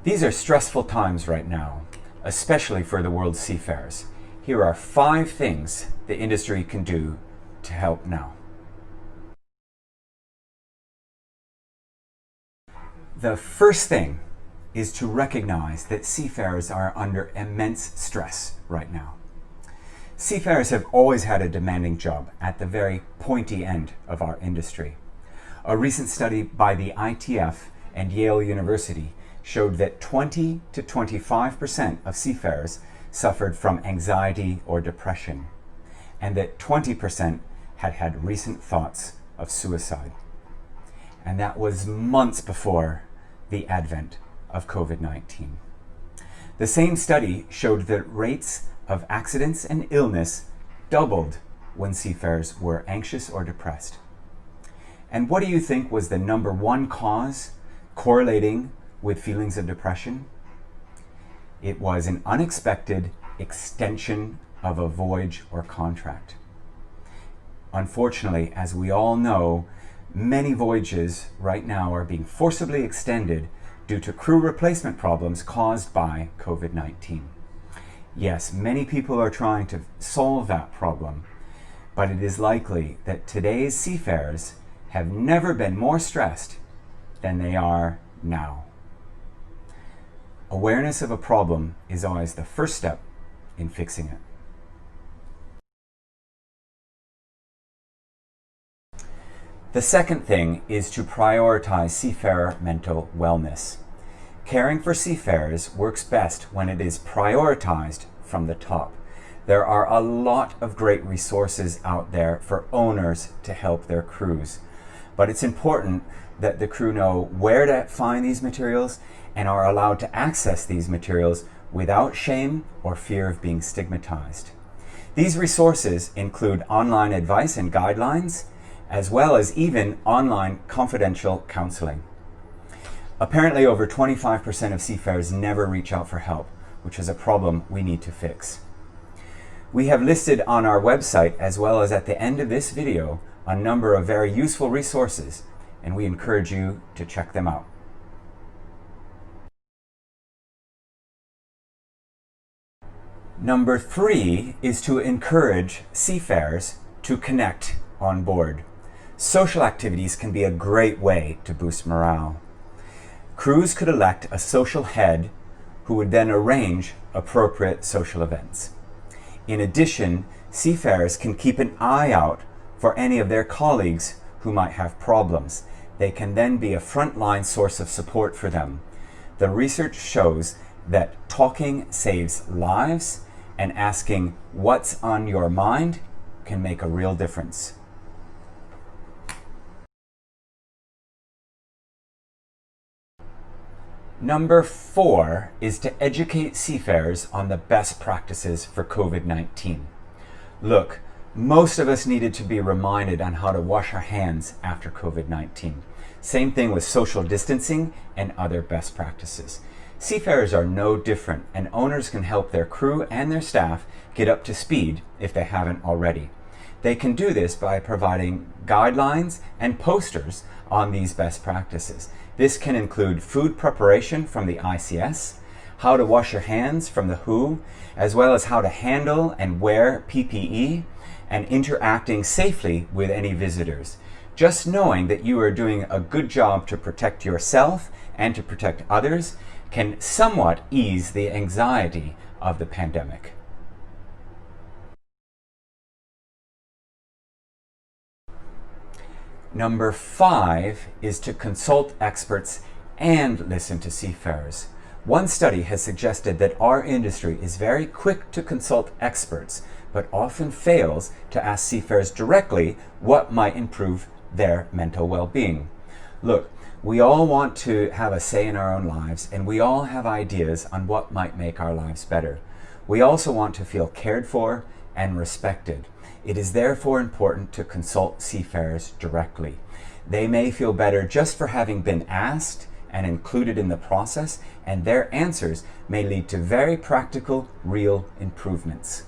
These are stressful times right now, especially for the world's seafarers. Here are 5 things the industry can do to help now. The first thing is to recognize that seafarers are under immense stress right now. Seafarers have always had a demanding job at the very pointy end of our industry. A recent study by the ITF and Yale University showed that 20 to 25% of seafarers suffered from anxiety or depression, and that 20% had had recent thoughts of suicide. And that was months before the advent of COVID-19. The same study showed that rates of accidents and illness doubled when seafarers were anxious or depressed. And what do you think was the #1 cause correlating with feelings of depression? It was an unexpected extension of a voyage or contract. Unfortunately, as we all know, many voyages right now are being forcibly extended due to crew replacement problems caused by COVID-19. Yes, many people are trying to solve that problem, but it is likely that today's seafarers have never been more stressed than they are now. Awareness of a problem is always the first step in fixing it. The second thing is to prioritize seafarer mental wellness. Caring for seafarers works best when it is prioritized from the top. There are a lot of great resources out there for owners to help their crews, but it's important that the crew know where to find these materials and are allowed to access these materials without shame or fear of being stigmatized. These resources include online advice and guidelines, as well as even online confidential counseling. Apparently, over 25% of seafarers never reach out for help, which is a problem we need to fix. We have listed on our website, as well as at the end of this video, a number of very useful resources, and we encourage you to check them out. Number 3 is to encourage seafarers to connect on board. Social activities can be a great way to boost morale. Crews could elect a social head who would then arrange appropriate social events. In addition, seafarers can keep an eye out for any of their colleagues who might have problems. They can then be a frontline source of support for them. The research shows that talking saves lives, and asking what's on your mind can make a real difference. Number 4 is to educate seafarers on the best practices for COVID-19. Look, most of us needed to be reminded on how to wash our hands after COVID-19. Same thing with social distancing and other best practices. Seafarers are no different, and owners can help their crew and their staff get up to speed if they haven't already. They can do this by providing guidelines and posters on these best practices. This can include food preparation from the ICS, how to wash your hands from the WHO, as well as how to handle and wear PPE, and interacting safely with any visitors. Just knowing that you are doing a good job to protect yourself and to protect others can somewhat ease the anxiety of the pandemic. Number 5 is to consult experts and listen to seafarers. One study has suggested that our industry is very quick to consult experts, but often fails to ask seafarers directly what might improve their mental well-being. Look, we all want to have a say in our own lives, and we all have ideas on what might make our lives better. We also want to feel cared for and respected. It is therefore important to consult seafarers directly. They may feel better just for having been asked and included in the process, and their answers may lead to very practical, real improvements.